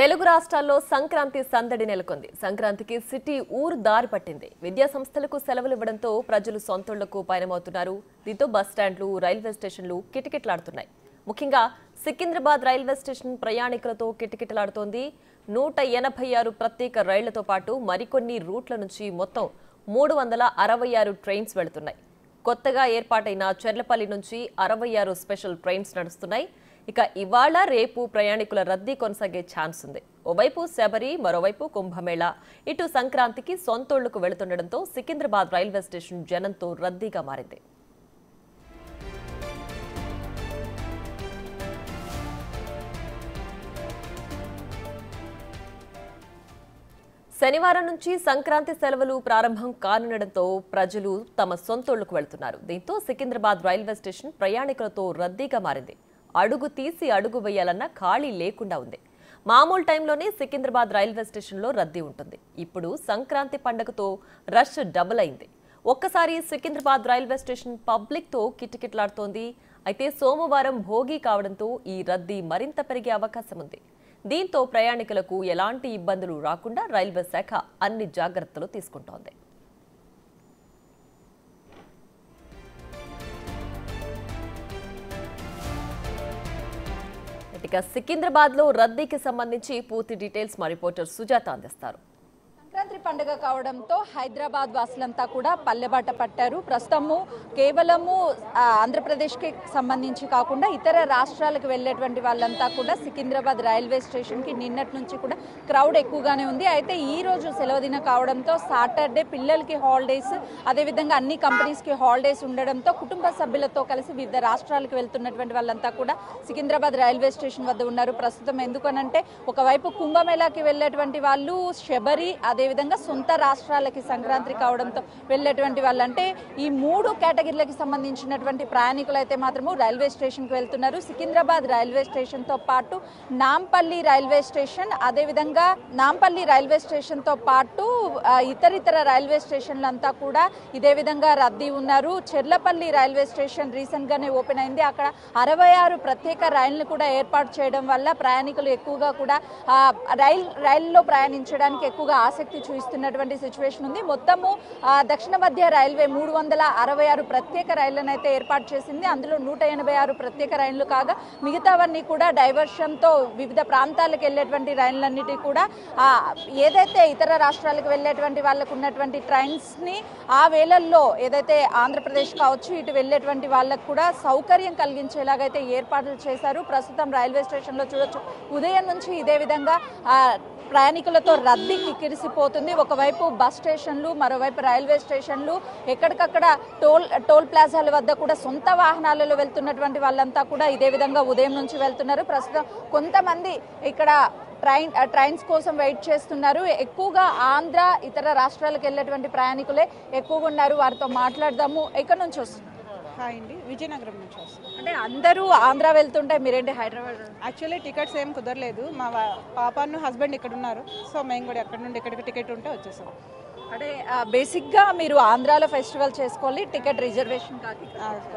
తెలుగు రాష్ట్రాల్లో సంక్రాంతి సందడి నెలకొంది. సంక్రాంతికి సిటీ ఊరు దారి పట్టింది. విద్యా సంస్థలకు సెలవులు ఇవ్వడంతో ప్రజలు సొంతూళ్లకు పయనమవుతున్నారు. దీంతో బస్ స్టాండ్లు, రైల్వే స్టేషన్లు కిటకిటలాడుతున్నాయి. ముఖ్యంగా సికింద్రాబాద్ రైల్వే స్టేషన్ ప్రయాణికులతో కిటకిటలాడుతోంది. 186 ప్రత్యేక రైళ్లతో పాటు మరికొన్ని రూట్ల నుంచి మొత్తం 366 ట్రైన్స్ వెళుతున్నాయి. కొత్తగా ఏర్పాటైన చెర్లపల్లి నుంచి 66 స్పెషల్ ట్రైన్స్ నడుస్తున్నాయి. ఇక ఇవాళ రేపు ప్రయాణికుల రద్దీ కొనసాగే ఛాన్స్ ఉంది. ఓవైపు శబరి, మరోవైపు కుంభమేళా. ఇటు సంక్రాంతికి సొంతూళ్లకు వెళుతుండటంతో సికింద్రాబాద్ రైల్వే స్టేషన్ జనంతో రద్దీగా మారింది. శనివారం నుంచి సంక్రాంతి సెలవులు ప్రారంభం కానుండటంతో ప్రజలు తమ సొంతూళ్లకు వెళ్తున్నారు. దీంతో సికింద్రాబాద్ రైల్వే స్టేషన్ ప్రయాణికులతో రద్దీగా మారింది. అడుగు తీసి అడుగు వేయాలన్న ఖాళీ లేకుండా ఉంది. మామూలు టైంలోనే సికింద్రాబాద్ రైల్వే స్టేషన్లో రద్దీ ఉంటుంది. ఇప్పుడు సంక్రాంతి పండుగతో రష్ డబుల్ అయింది. ఒక్కసారి సికింద్రాబాద్ రైల్వే స్టేషన్ పబ్లిక్తో కిటకిటలాడుతోంది. అయితే సోమవారం భోగి కావడంతో ఈ రద్దీ మరింత పెరిగే అవకాశం ఉంది. దీంతో ప్రయాణికులకు ఎలాంటి ఇబ్బందులు రాకుండా రైల్వే శాఖ అన్ని జాగ్రత్తలు తీసుకుంటోంది. ఇక సికింద్రాబాద్ లో రద్దీకి సంబంధించి పూర్తి డీటెయిల్స్ మా రిపోర్టర్ సుజాత అందిస్తారు. సంక్రాంతి పండుగ కావడంతో హైదరాబాద్ వాసులంతా కూడా పల్లెబాట పట్టారు. ప్రస్తుతము కేవలము ఆంధ్రప్రదేశ్కి సంబంధించి కాకుండా ఇతర రాష్ట్రాలకు వెళ్ళేటువంటి వాళ్ళంతా కూడా సికింద్రాబాద్ రైల్వే స్టేషన్కి నిన్నటి నుంచి కూడా క్రౌడ్ ఎక్కువగానే ఉంది. అయితే ఈ రోజు సెలవు దినం కావడంతో సాటర్డే పిల్లలకి హాలిడేస్, అదేవిధంగా అన్ని కంపెనీస్కి హాలిడేస్ ఉండడంతో కుటుంబ సభ్యులతో కలిసి వివిధ రాష్ట్రాలకు వెళ్తున్నటువంటి వాళ్ళంతా కూడా సికింద్రాబాద్ రైల్వే స్టేషన్ వద్ద ఉన్నారు. ప్రస్తుతం ఎందుకనంటే ఒకవైపు కుంభమేళాకి వెళ్ళేటువంటి వాళ్ళు, శబరి, అదేవిధంగా సొంత రాష్ట్రాలకి సంక్రాంతి కావడంతో వెళ్ళేటువంటి వాళ్ళు, అంటే ఈ 3 కేటగిరీలకు సంబంధించినటువంటి ప్రయాణికులు అయితే మాత్రము రైల్వే స్టేషన్కి వెళ్తున్నారు. సికింద్రాబాద్ రైల్వే స్టేషన్తో పాటు నాంపల్లి రైల్వే స్టేషన్, అదేవిధంగా నాంపల్లి రైల్వే స్టేషన్తో పాటు ఇతరితర రైల్వే స్టేషన్లంతా కూడా ఇదే విధంగా రద్దీ ఉన్నారు. చెర్లపల్లి రైల్వే స్టేషన్ రీసెంట్గానే ఓపెన్ అయింది. అక్కడ 66 ప్రత్యేక రైళ్లను కూడా ఏర్పాటు చేయడం వల్ల ప్రయాణికులు ఎక్కువగా కూడా రైల్లో ప్రయాణించడానికి ఎక్కువగా ఆసక్తి చూపిస్తున్నటువంటి సిచ్యువేషన్ ఉంది. మొత్తము దక్షిణ మధ్య రైల్వే 366 ప్రత్యేక రైళ్లను అయితే ఏర్పాటు చేసింది. అందులో 186 ప్రత్యేక రైళ్లు కాగా మిగతావన్నీ కూడా డైవర్షన్తో వివిధ ప్రాంతాలకు వెళ్ళేటువంటి రైళ్లన్నిటి కూడా ఏదైతే ఇతర రాష్ట్రాలకు వెళ్ళేటువంటి వాళ్ళకు ఉన్నటువంటి ట్రైన్స్ని ఆ వేళల్లో ఏదైతే ఆంధ్రప్రదేశ్ కావచ్చు ఇటు వెళ్ళేటువంటి వాళ్ళకు కూడా సౌకర్యం కలిగించేలాగైతే ఏర్పాట్లు చేశారు. ప్రస్తుతం రైల్వే స్టేషన్లో చూడొచ్చు, ఉదయం నుంచి ఇదే విధంగా ప్రయాణికులతో రద్దీ కిక్కిరిసిపోతుంది. ఒకవైపు బస్ స్టేషన్లు, మరోవైపు రైల్వే స్టేషన్లు, ఎక్కడికక్కడ టోల్ ప్లాజాల వద్ద కూడా సొంత వాహనాలలో వెళ్తున్నటువంటి వాళ్ళంతా కూడా ఇదే విధంగా ఉదయం నుంచి వెళ్తున్నారు. ప్రస్తుతం కొంతమంది ఇక్కడ ట్రైన్స్ కోసం వెయిట్ చేస్తున్నారు. ఎక్కువగా ఆంధ్ర, ఇతర రాష్ట్రాలకు వెళ్ళేటువంటి ప్రయాణికులే ఎక్కువగా ఉన్నారు. వారితో మాట్లాడదాము. ఎక్కడి నుంచి వస్తున్నారు? హాయ్ అండి, విజయనగరం నుంచి వస్తుంది. అంటే అందరూ ఆంధ్ర వెళ్తుంటే మీరేంటి హైదరాబాద్? యాక్చువల్లీ టికెట్స్ ఏం కుదరలేదు. మా పాపను హస్బెండ్ ఇక్కడ ఉన్నారు, సో మేము కూడా ఎక్కడి నుండి ఎక్కడికి టికెట్ ఉంటే వచ్చేసాం. అంటే బేసిక్గా మీరు ఆంధ్రాలో ఫెస్టివల్ చేసుకోవాలి, టికెట్ రిజర్వేషన్ కాదు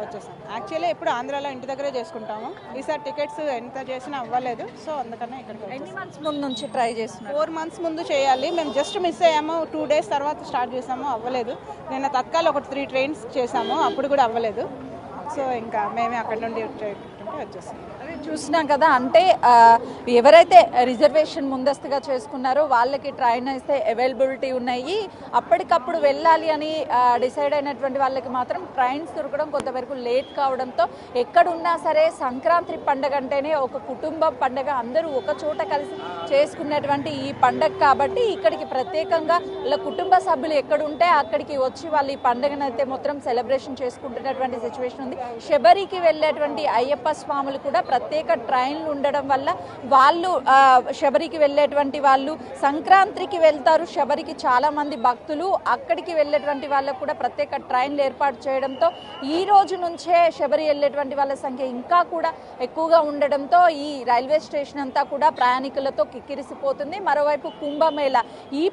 వచ్చేసాం. యాక్చువల్లీ ఎప్పుడు ఆంధ్రాలో ఇంటి దగ్గరే చేసుకుంటాము. ఈసారి టికెట్స్ ఎంత చేసినా అవ్వలేదు, సో అందుకనే ఇక్కడికి. ఎన్ని మంత్స్ ముందు నుంచి ట్రై చేస్తున్నారు? 4 months ముందు చేయాలి. మేము జస్ట్ మిస్ అయ్యాము. 2 days తర్వాత స్టార్ట్ చేసాము, అవ్వలేదు. నిన్న తత్కాల్ ఒక 3 trains చేసాము, అప్పుడు కూడా అవ్వలేదు. సో ఇంకా మేమే అక్కడ నుండి వచ్చేసాం. చూసినాం కదా, అంటే ఎవరైతే రిజర్వేషన్ ముందస్తుగా చేసుకున్నారో వాళ్ళకి ట్రైన్ అయితే అవైలబిలిటీ ఉన్నాయి. అప్పటికప్పుడు వెళ్ళాలి అని డిసైడ్ అయినటువంటి వాళ్ళకి మాత్రం ట్రైన్స్ దొరకడం కొంతవరకు లేట్ కావడంతో ఎక్కడున్నా సరే సంక్రాంతి పండుగ అంటేనే ఒక కుటుంబ పండుగ, అందరూ ఒక చోట కలిసి చేసుకునేటువంటి ఈ పండుగ కాబట్టి ఇక్కడికి ప్రత్యేకంగా వాళ్ళ కుటుంబ సభ్యులు ఎక్కడుంటే అక్కడికి వచ్చి వాళ్ళు ఈ పండుగను అయితే మొత్తం సెలబ్రేషన్ చేసుకుంటున్నటువంటి సిచ్యువేషన్ ఉంది. శబరికి వెళ్ళేటువంటి అయ్యప్ప స్వాములు కూడా ప్రత్యేక ట్రైన్లు ఉండడం వల్ల వాళ్ళు శబరికి వెళ్ళేటువంటి వాళ్ళు సంక్రాంతికి వెళ్తారు. శబరికి చాలా మంది భక్తులు అక్కడికి వెళ్ళేటువంటి వాళ్ళకు కూడా ప్రత్యేక ట్రైన్లు ఏర్పాటు చేయడంతో ఈ రోజు నుంచే శబరి వెళ్ళేటువంటి వాళ్ళ సంఖ్య ఇంకా కూడా ఎక్కువగా ఉండడంతో ఈ రైల్వే స్టేషన్ అంతా కూడా ప్రయాణికులతో కిక్కిరిసిపోతుంది. మరోవైపు కుంభమేళ, ఈ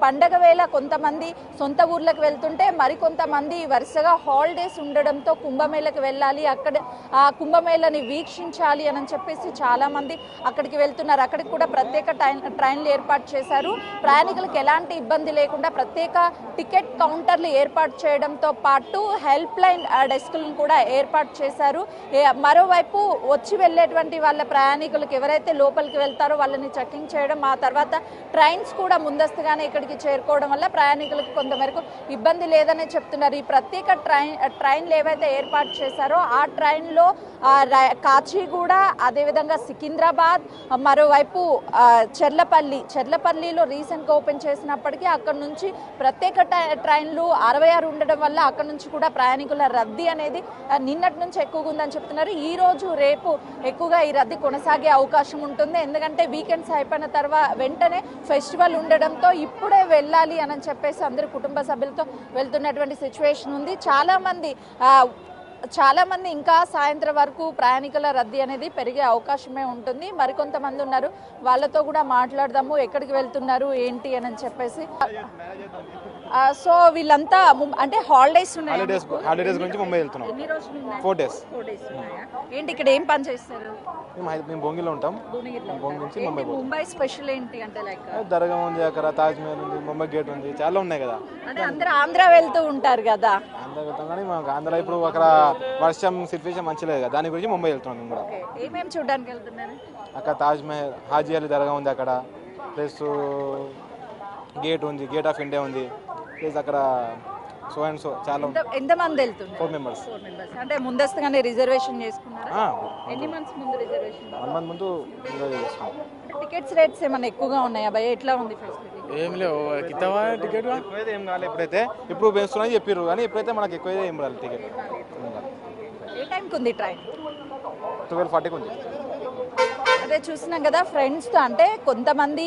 పండగ వేళ కొంతమంది సొంత ఊర్లకు వెళ్తుంటే మరికొంతమంది వరుసగా హాలిడేస్ ఉండడంతో కుంభమేళకు వెళ్ళాలి, అక్కడ ఆ కుంభమేళని వీక్షించాలి తగ్గించాలి అని చెప్పేసి చాలా మంది అక్కడికి వెళ్తున్నారు. అక్కడికి కూడా ప్రత్యేక ట్రైన్లు ఏర్పాటు చేశారు. ప్రయాణికులకు ఎలాంటి ఇబ్బంది లేకుండా ప్రత్యేక టికెట్ కౌంటర్లు ఏర్పాటు చేయడంతో పాటు హెల్ప్ లైన్ డెస్క్లను కూడా ఏర్పాటు చేశారు. మరోవైపు వచ్చి వెళ్ళేటువంటి వాళ్ళ ప్రయాణికులకు ఎవరైతే లోపలికి వెళ్తారో వాళ్ళని చెకింగ్ చేయడం, ఆ తర్వాత ట్రైన్స్ కూడా ముందస్తుగానే ఇక్కడికి చేరుకోవడం వల్ల ప్రయాణికులకు కొంతమేరకు ఇబ్బంది లేదని చెప్తున్నారు. ఈ ప్రత్యేక ట్రైన్లు ఏవైతే ఏర్పాటు చేశారో ఆ ట్రైన్లో కాచిగూడ, అదేవిధంగా సికింద్రాబాద్, మరోవైపు చెర్లపల్లిలో రీసెంట్గా ఓపెన్ చేసినప్పటికీ అక్కడ నుంచి ప్రత్యేక ట్రైన్లు 66 ఉండడం వల్ల అక్కడ నుంచి కూడా ప్రయాణికుల రద్దీ అనేది నిన్నటి నుంచి ఎక్కువగా ఉందని చెప్తున్నారు. ఈ రోజు రేపు ఎక్కువగా ఈ రద్దీ కొనసాగే అవకాశం ఉంటుంది. ఎందుకంటే వీకెండ్స్ అయిపోయిన తర్వాత వెంటనే ఫెస్టివల్ ఉండడంతో ఇప్పుడే వెళ్ళాలి అని చెప్పేసి అందరు కుటుంబ సభ్యులతో వెళ్తున్నటువంటి సిచ్యువేషన్ ఉంది. చాలా మంది ఇంకా సాయంత్రం వరకు ప్రయాణికుల రద్దీ అనేది పెరిగే అవకాశమే ఉంటుంది. మరికొంతమంది ఉన్నారు, వాళ్ళతో కూడా మాట్లాడదాము, ఎక్కడికి వెళ్తున్నారు ఏంటి అని చెప్పేసి. సో వీళ్ళంతా అంటే హాలిడేస్ గురించి ముంబై వెళ్తున్నాం. 4 days. ఏంటి ఇక్కడ ఏం పని చేస్తారు? మేము బొంగిలో ఉంటాం. బొంగి నుంచి ముంబై స్పెషల్ ఏంటి అంటే లైక్ దర్గా ఉంది, అక్కడ తాజ్ మహల్ ఉంది, ముంబై గేట్ ఉంది, చాలా ఉన్నాయి కదా. అంటే అందరూ ఆంధ్ర వెళ్తూ ఉంటారు కదా. ఆంధ్ర వెళ్తాం కానీ మాకు ఆంధ్ర ఇప్పుడు అక్కడ వర్షం సిచ్యువేషన్ మంచి లేదు కదా, దాని గురించి ముంబై వెళ్తున్నాం మేము కూడా. ఏమేమి చూడడానికి వెళ్తున్నారు? అక్కడ తాజ్ మహల్, హాజీ అలీ దర్గా ఉంది అక్కడ, ప్లస్ గేట్ ఉంది, గేట్ ఆఫ్ ఇండియా ఉంది, ప్లస్ అక్కడ సో అండ్ సో చాలా. ఎంతమంది వెళ్తున్నారు? 4 members. అంటే ముందస్తుగానే రిజర్వేషన్ చేసుకున్నారా? ఎన్ని మంత్స్ ముందు రిజర్వేషన్? 1 month ముందు చేసుకున్నాం. టికెట్స్ రేట్స్ ఏమైనా ఎక్కువగా ఉన్నాయా భయ? ఎట్లా ఉంది ఫెసిలిటీ? ఏం లేవు, టికెట్ ఎక్కువైతే ఏం కావాలి. ఇప్పుడైతే ఇప్పుడు వేస్తున్నాయి చెప్పారు కానీ ఇప్పుడైతే మనకి ఎక్కువైతే ఏం రాలి టికెట్. ఏ టైంకి ఉంది ట్రైన్? 12:40కి ఉంది. అదే చూస్తున్నాం కదా ఫ్రెండ్స్తో, అంటే కొంతమంది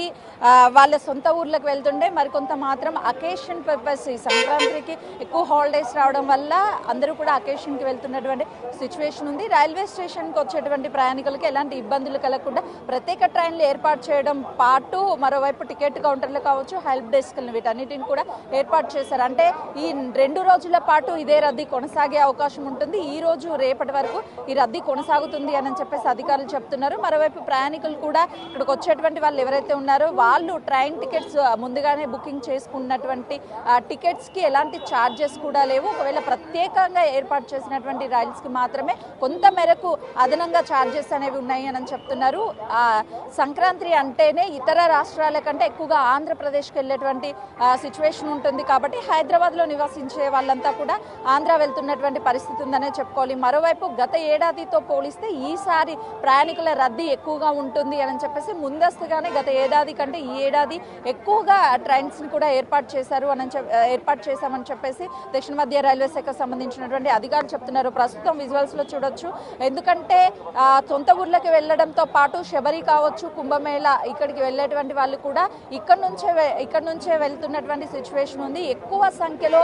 వాళ్ళ సొంత ఊర్లకు వెళ్తుండే, మరికొంత మాత్రం అకేషన్ పర్పస్ ఈ సంక్రాంతికి ఎక్కువ హాలిడేస్ రావడం వల్ల అందరూ కూడా అకేషన్కి వెళ్తున్నటువంటి సిచ్యువేషన్ ఉంది. రైల్వే స్టేషన్కి వచ్చేటువంటి ప్రయాణికులకి ఎలాంటి ఇబ్బందులు కలగకుండా ప్రత్యేక ట్రైన్లు ఏర్పాటు చేయడం పాటు మరోవైపు టికెట్ కౌంటర్లు కావచ్చు, హెల్ప్ డెస్క్లు, వీటన్నిటిని కూడా ఏర్పాటు చేశారు. అంటే ఈ 2 రోజుల పాటు ఇదే రద్దీ కొనసాగే అవకాశం ఉంటుంది. ఈ రోజు రేపటి వరకు ఈ రద్దీ కొనసాగుతుంది అని చెప్పేసి అధికారులు చెప్తున్నారు. మరోవైపు ప్రయాణికులు కూడా ఇక్కడికి వచ్చేటువంటి వాళ్ళు ఎవరైతే ఉన్నారో వాళ్ళు ట్రైన్ టికెట్స్ ముందుగానే బుకింగ్ చేసుకున్నటువంటి టికెట్స్కి ఎలాంటి ఛార్జెస్ కూడా లేవు. ఒకవేళ ప్రత్యేకంగా ఏర్పాటు చేసినటువంటి రైల్స్కి మాత్రమే కొంత మేరకు అదనంగా ఛార్జెస్ అనేవి ఉన్నాయి అని చెప్తున్నారు. సంక్రాంతి అంటేనే ఇతర రాష్ట్రాల కంటే ఎక్కువగా ఆంధ్రప్రదేశ్కి వెళ్ళేటువంటి సిచ్యువేషన్ ఉంటుంది కాబట్టి హైదరాబాద్లో నివసించే వాళ్ళంతా కూడా ఆంధ్ర వెళ్తున్నటువంటి పరిస్థితి ఉందనే చెప్పుకోవాలి. మరోవైపు గత ఏడాదితో పోలిస్తే ఈసారి ప్రయాణికుల రద్దీ ఎక్కువగా ఉంటుంది అని చెప్పేసి ముందస్తుగానే గత ఏడాది కంటే ఈ ఏడాది ఎక్కువగా ట్రైన్స్ని కూడా ఏర్పాటు చేశామని చెప్పేసి దక్షిణ మధ్య రైల్వే శాఖకు సంబంధించినటువంటి అధికారులు చెప్తున్నారు. ప్రస్తుతం విజువల్స్లో చూడొచ్చు. ఎందుకంటే సొంత ఊర్లకి వెళ్ళడంతో పాటు శబరి కావచ్చు, కుంభమేళ ఇక్కడికి వెళ్ళేటువంటి వాళ్ళు కూడా ఇక్కడ నుంచే వెళ్తున్నటువంటి సిచ్యువేషన్ ఉంది. ఎక్కువ సంఖ్యలో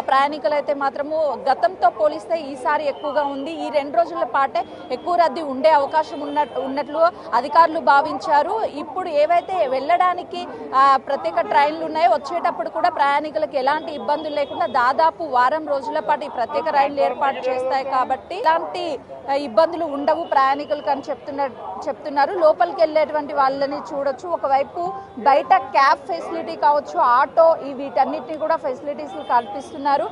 ప్రయాణికులు అయితే మాత్రము గతంతో పోలిస్తే ఈసారి ఎక్కువగా ఉంది. ఈ 2 రోజుల పాటే ఎక్కువ రద్దీ ఉండే అవకాశం ఉన్నట్లు అధికారులు భావించారు. ఇప్పుడు ఏవైతే వెళ్ళడానికి ప్రత్యేక ట్రైన్లు ఉన్నాయో వచ్చేటప్పుడు కూడా ప్రయాణికులకు ఎలాంటి ఇబ్బందులు లేకుండా దాదాపు వారం రోజుల పాటు ఈ ప్రత్యేక రైళ్లు ఏర్పాటు చేస్తాయి కాబట్టి ఎలాంటి ఇబ్బందులు ఉండవు ప్రయాణికులకు అని చెప్తున్నారు. లోపలికి వెళ్ళేటువంటి వాళ్ళని చూడొచ్చు. ఒకవైపు బయట క్యాబ్ ఫెసిలిటీ కావచ్చు, ఆటో, వీటన్నిటిని కూడా ఫెసిలిటీస్ కల్పిస్తున్నారు.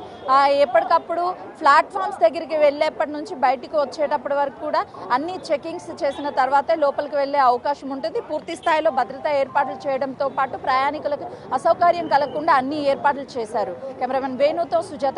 ఎప్పటికప్పుడు ప్లాట్ఫామ్స్ దగ్గరికి వెళ్ళేప్పటి నుంచి బయటికి వచ్చేటప్పటి వరకు కూడా అన్ని చెకింగ్స్ చేసిన తర్వాతే లోపలికి వెళ్లే అవకాశం ఉంటుంది. పూర్తి స్థాయిలో భద్రతా ఏర్పాట్లు చేయడంతో పాటు ప్రయాణికులకు అసౌకర్యం కలగకుండా అన్ని ఏర్పాట్లు చేశారు. కెమెరామెన్ వేణుతో సుజాత.